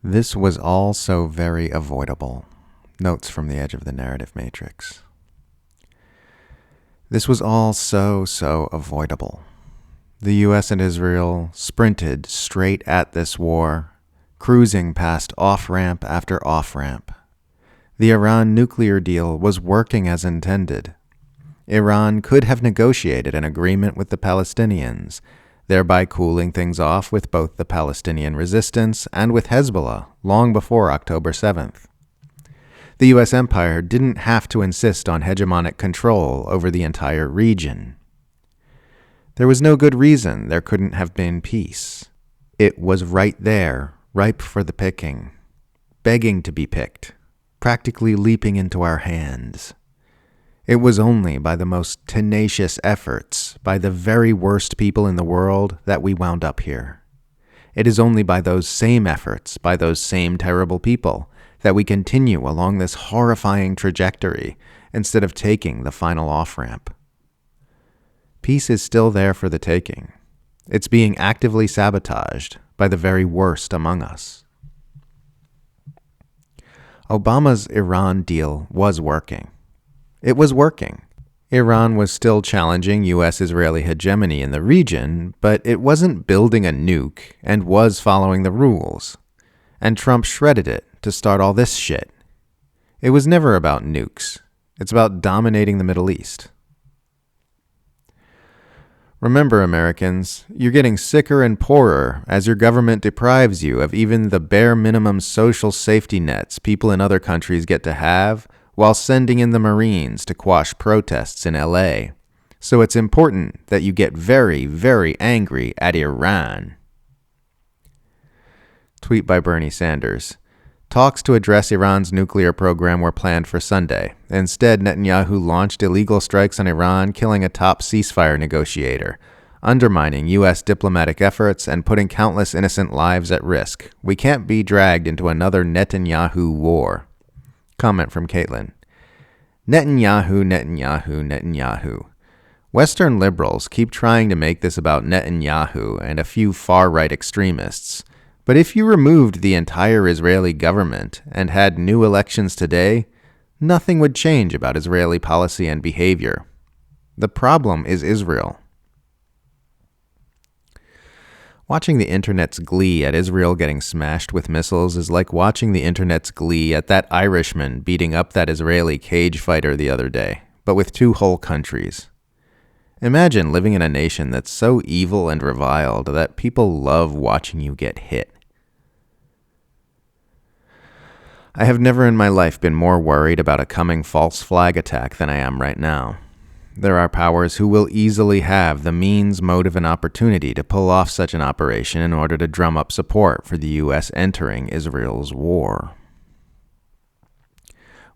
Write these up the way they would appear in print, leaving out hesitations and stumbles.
This was all so very avoidable. Notes from the edge of the narrative matrix. This was all so avoidable. The US and Israel sprinted straight at this war, cruising past off-ramp after off-ramp. The Iran nuclear deal was working as intended. Iran could have negotiated an agreement with the Palestinians, thereby cooling things off with both the Palestinian resistance and with Hezbollah long before October 7th. The U.S. empire didn't have to insist on hegemonic control over the entire region. There was no good reason there couldn't have been peace. It was right there, ripe for the picking, begging to be picked, practically leaping into our hands. It was only by the most tenacious efforts, by the very worst people in the world, that we wound up here. It is only by those same efforts, by those same terrible people, that we continue along this horrifying trajectory instead of taking the final off-ramp. Peace is still there for the taking. It's being actively sabotaged by the very worst among us. Obama's Iran deal was working. It was working. Iran was still challenging U.S.-Israeli hegemony in the region, but it wasn't building a nuke and was following the rules. And Trump shredded it to start all this shit. It was never about nukes. It's about dominating the Middle East. Remember, Americans, you're getting sicker and poorer as your government deprives you of even the bare minimum social safety nets people in other countries get to have, while sending in the Marines to quash protests in LA. So it's important that you get very angry at Iran. Tweet by Bernie Sanders. Talks to address Iran's nuclear program were planned for Sunday. Instead, Netanyahu launched illegal strikes on Iran, killing a top ceasefire negotiator, undermining U.S. diplomatic efforts and putting countless innocent lives at risk. We can't be dragged into another Netanyahu war. Comment from Caitlin. Netanyahu. Western liberals keep trying to make this about Netanyahu and a few far-right extremists. But if you removed the entire Israeli government and had new elections today, nothing would change about Israeli policy and behavior. The problem is Israel. Watching the internet's glee at Israel getting smashed with missiles is like watching the internet's glee at that Irishman beating up that Israeli cage fighter the other day, but with two whole countries. Imagine living in a nation that's so evil and reviled that people love watching you get hit. I have never in my life been more worried about a coming false flag attack than I am right now. There are powers who will easily have the means, motive, and opportunity to pull off such an operation in order to drum up support for the U.S. entering Israel's war.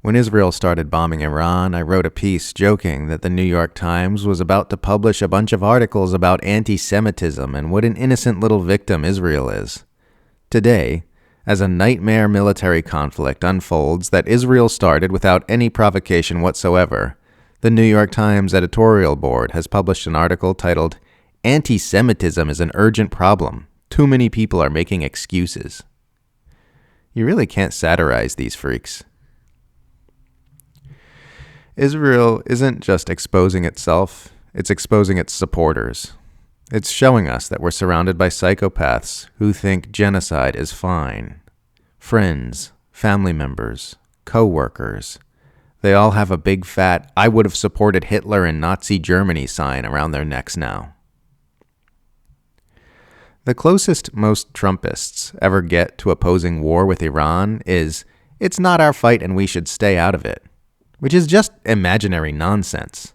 When Israel started bombing Iran, I wrote a piece joking that the New York Times was about to publish a bunch of articles about anti-Semitism and what an innocent little victim Israel is. Today, as a nightmare military conflict unfolds that Israel started without any provocation whatsoever, the New York Times editorial board has published an article titled, "Anti-Semitism is an urgent problem. Too many people are making excuses." You really can't satirize these freaks. Israel isn't just exposing itself, it's exposing its supporters. It's showing us that we're surrounded by psychopaths who think genocide is fine. Friends, family members, co-workers. They all have a big fat, "I would have supported Hitler in Nazi Germany" sign around their necks now. The closest most Trumpists ever get to opposing war with Iran is, "It's not our fight and we should stay out of it," which is just imaginary nonsense.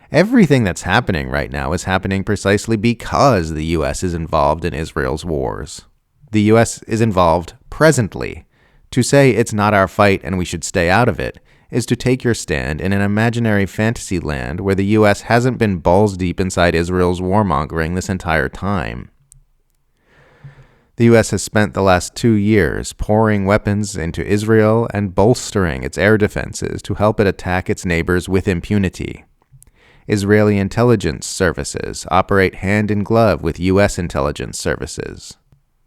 Everything that's happening right now is happening precisely because the U.S. is involved in Israel's wars. The U.S. is involved presently. To say it's not our fight and we should stay out of it is to take your stand in an imaginary fantasy land where the U.S. hasn't been balls deep inside Israel's warmongering this entire time. The U.S. has spent the last 2 years pouring weapons into Israel and bolstering its air defenses to help it attack its neighbors with impunity. Israeli intelligence services operate hand in glove with U.S. intelligence services.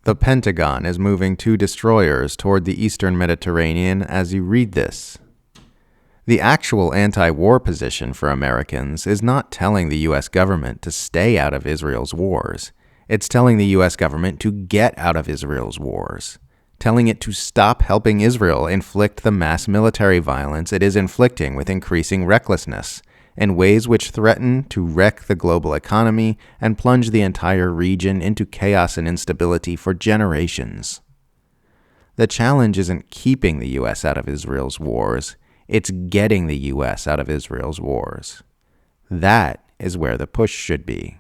The Pentagon is moving 2 destroyers toward the eastern Mediterranean as you read this. The actual anti-war position for Americans is not telling the U.S. government to stay out of Israel's wars. It's telling the U.S. government to get out of Israel's wars, telling it to stop helping Israel inflict the mass military violence it is inflicting with increasing recklessness, in ways which threaten to wreck the global economy and plunge the entire region into chaos and instability for generations. The challenge isn't keeping the U.S. out of Israel's wars, it's getting the U.S. out of Israel's wars. That is where the push should be.